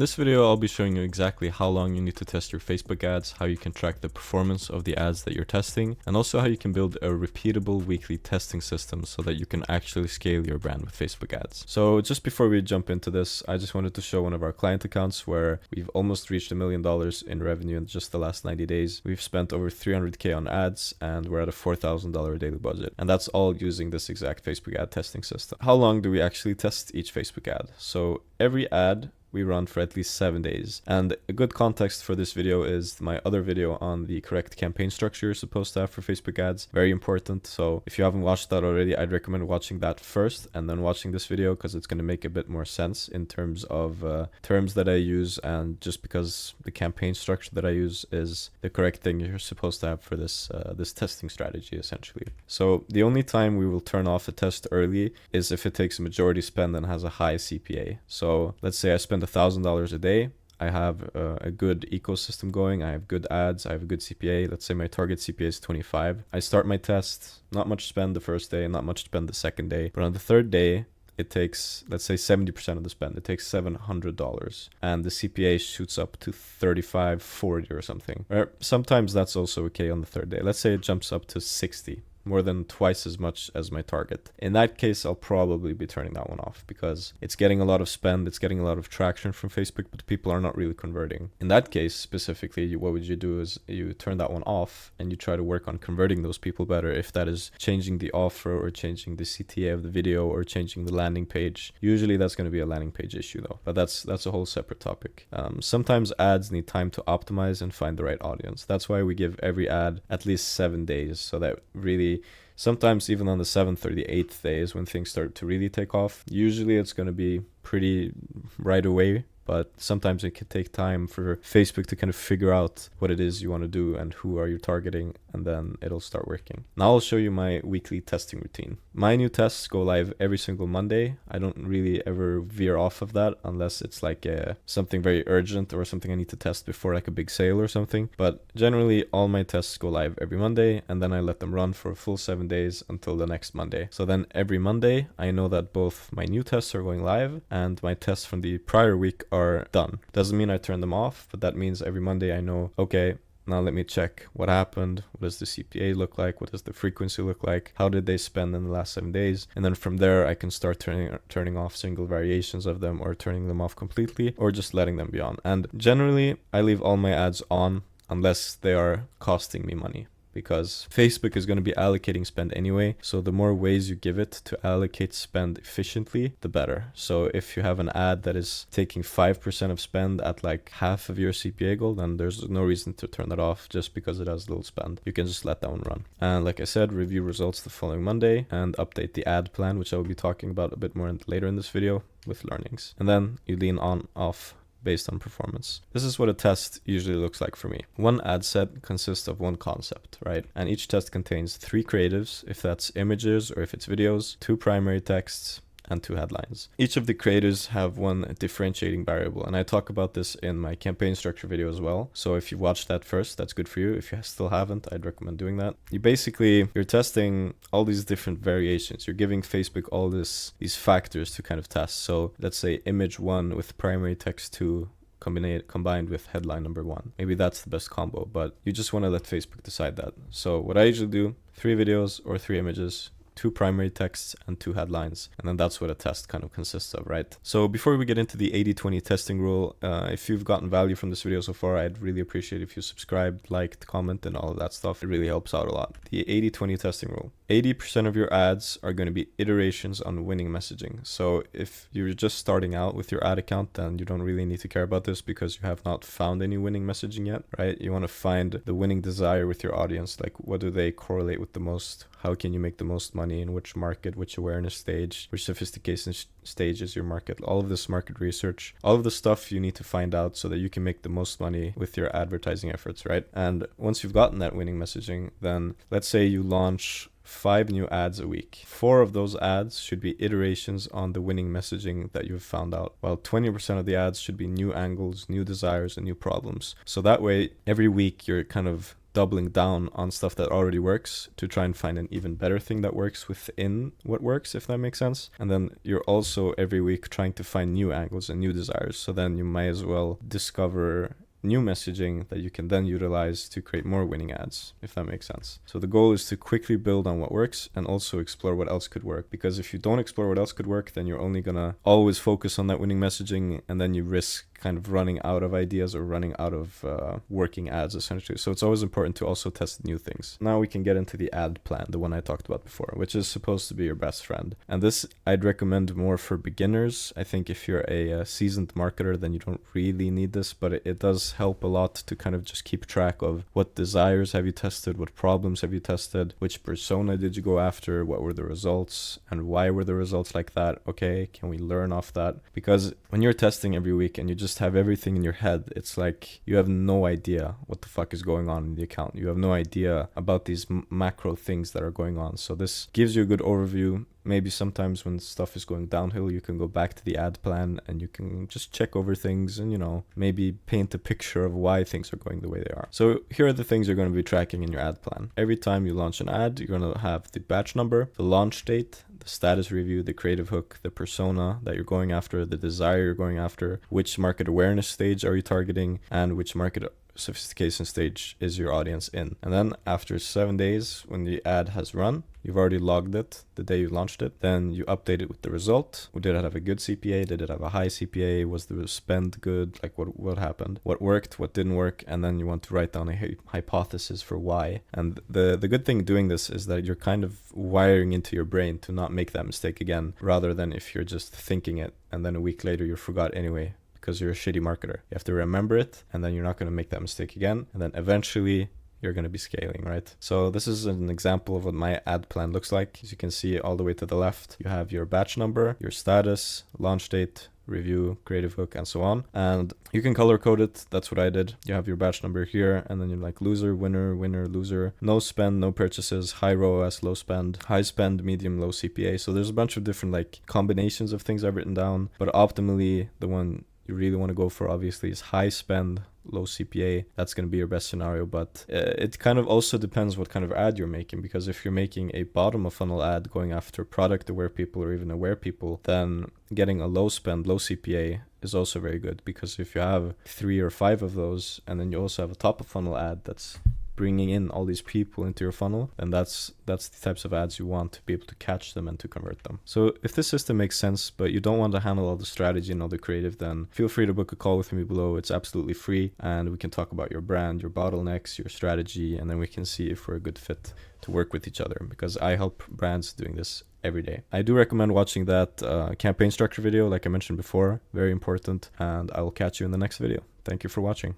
this video, I'll be showing you exactly how long you need to test your Facebook ads, how you can track the performance of the ads that you're testing, and also how you can build a repeatable weekly testing system so that you can actually scale your brand with Facebook ads. So just before we jump into this, I just wanted to show one of our client accounts where we've almost reached $1 million in revenue in just the last 90 days. We've spent over $300K on ads and we're at a $4,000 daily budget. And that's all using this exact Facebook ad testing system. How long do we actually test each Facebook ad? So every ad we run for at least 7 days. And a good context for this video is my other video on the correct campaign structure you're supposed to have for Facebook ads. Very important. So if you haven't watched that already, I'd recommend watching that first and then watching this video, because it's going to make a bit more sense in terms of terms that I use, and just because the campaign structure that I use is the correct thing you're supposed to have for this this testing strategy, essentially. So the only time we will turn off a test early is if it takes a majority spend and has a high CPA. So let's say I spend $1,000 a day. I have a good ecosystem going. I have good ads. I have a good CPA. Let's say my target CPA is 25. I start my test, not much spend the first day, not much spend the second day. But on the third day, it takes, let's say 70% of the spend. It takes $700 and the CPA shoots up to 35, 40 or something. Or sometimes that's also okay on the third day. Let's say it jumps up to 60. More than twice as much as my target. In that case, I'll probably be turning that one off because it's getting a lot of spend, it's getting a lot of traction from Facebook, but people are not really converting. In that case, specifically, what would you do is you turn that one off and you try to work on converting those people better. If that is changing the offer or changing the CTA of the video or changing the landing page. Usually that's going to be a landing page issue though, but that's a whole separate topic. Sometimes ads need time to optimize and find the right audience. That's why we give every ad at least 7 days, so that really sometimes even on the 7th or the 8th day is when things start to really take off. Usually it's going to be pretty right away, but sometimes it can take time for Facebook to kind of figure out what it is you want to do and who are you targeting, and then it'll start working. Now I'll show you my weekly testing routine. My new tests go live every single Monday. I don't really ever veer off of that unless it's like something very urgent or something I need to test before like a big sale or something. But generally all my tests go live every Monday, and then I let them run for a full 7 days until the next Monday. So then every Monday I know that both my new tests are going live and my tests from the prior week are done. Doesn't mean I turn them off, but that means every Monday I know, okay, now let me check what happened. What does the CPA look like? What does the frequency look like? How did they spend in the last 7 days? And then from there, I can start turning off single variations of them, or turning them off completely, or just letting them be on. And generally, I leave all my ads on unless they are costing me money, because Facebook is going to be allocating spend anyway. So the more ways you give it to allocate spend efficiently, the better. So if you have an ad that is taking 5% of spend at like half of your CPA goal, then there's no reason to turn that off just because it has little spend. You can just let that one run. And like I said, review results the following Monday and update the ad plan, which I will be talking about a bit more later in this video with learnings. And then you lean on off based on performance. This is what a test usually looks like for me. One ad set consists of one concept, right? And each test contains 3 creatives, if that's images or if it's videos, 2 primary texts, and 2 headlines. Each of the creators have one differentiating variable, and I talk about this in my campaign structure video as well. So if you watched that first, that's good for you. If you still haven't, I'd recommend doing that. You're testing all these different variations. You're giving Facebook all these factors to kind of test. So let's say image 1 with primary text 2 combined with headline number 1. Maybe that's the best combo, but you just want to let Facebook decide that. So what I usually do, 3 videos or 3 images, 2 primary texts and 2 headlines, and then that's what a test kind of consists of, right? So before we get into the 80-20 testing rule, if you've gotten value from this video so far, I'd really appreciate if you subscribed, liked, comment, and all of that stuff. It really helps out a lot. The 80-20 testing rule. 80% of your ads are going to be iterations on winning messaging. So if you're just starting out with your ad account, then you don't really need to care about this because you have not found any winning messaging yet, right? You want to find the winning desire with your audience. Like, what do they correlate with the most? How can you make the most money? In which market, which awareness stage, which sophistication stage is your market? All of this market research, all of the stuff you need to find out so that you can make the most money with your advertising efforts, right? And once you've gotten that winning messaging, then let's say you launch 5 new ads a week. 4 of those ads should be iterations on the winning messaging that you've found out, while 20% of the ads should be new angles, new desires, and new problems. So that way, every week you're kind of doubling down on stuff that already works to try and find an even better thing that works within what works, if that makes sense. And then you're also every week trying to find new angles and new desires. So then you might as well discover new messaging that you can then utilize to create more winning ads, if that makes sense. So the goal is to quickly build on what works and also explore what else could work. Because if you don't explore what else could work, then you're only gonna always focus on that winning messaging, and then you risk kind of running out of ideas or running out of working ads, essentially. So it's always important to also test new things. Now we can get into the ad plan, the one I talked about before, which is supposed to be your best friend. And this I'd recommend more for beginners. I think if you're a seasoned marketer, then you don't really need this, but it does help a lot to kind of just keep track of what desires have you tested, what problems have you tested, which persona did you go after, what were the results, and why were the results like that. Okay, can we learn off that? Because when you're testing every week and you just have everything in your head, it's like you have no idea what the fuck is going on in the account. You have no idea about these macro things that are going on. So this gives you a good overview. Maybe sometimes when stuff is going downhill, you can go back to the ad plan and you can just check over things and, you know, maybe paint a picture of why things are going the way they are. So here are the things you're going to be tracking in your ad plan. Every time you launch an ad, you're going to have the batch number, the launch date, the status review, the creative hook, the persona that you're going after, the desire you're going after, which market awareness stage are you targeting, and which market sophistication stage is your audience in. And then after 7 days, when the ad has run, you've already logged it the day you launched it, then you update it with the result. Did it have a good CPA? Did it have a high CPA? Was the spend good? Like what happened? What worked? What didn't work? And then you want to write down a hypothesis for why. And the good thing doing this is that you're kind of wiring into your brain to not make that mistake again, rather than if you're just thinking it and then a week later you forgot anyway, because you're a shitty marketer. You have to remember it, and then you're not going to make that mistake again. And then eventually you're going to be scaling, right? So this is an example of what my ad plan looks like. As you can see all the way to the left, you have your batch number, your status, launch date, review, creative hook, and so on. And you can color code it. That's what I did. You have your batch number here, and then you're like loser, winner, winner, loser, no spend, no purchases, high ROAS, low spend, high spend, medium, low CPA. So there's a bunch of different like combinations of things I've written down, but optimally the one you really want to go for obviously is high spend, low CPA. That's going to be your best scenario, but it kind of also depends what kind of ad you're making, because if you're making a bottom of funnel ad going after product aware people or even aware people, then getting a low spend, low CPA is also very good, because if you have 3 or 5 of those and then you also have a top of funnel ad that's bringing in all these people into your funnel, and that's the types of ads you want to be able to catch them and to convert them. So if this system makes sense, but you don't want to handle all the strategy and all the creative, then feel free to book a call with me below. It's absolutely free, and we can talk about your brand, your bottlenecks, your strategy, and then we can see if we're a good fit to work with each other, because I help brands doing this every day. I do recommend watching that campaign structure video, like I mentioned before, very important, and I will catch you in the next video. Thank you for watching.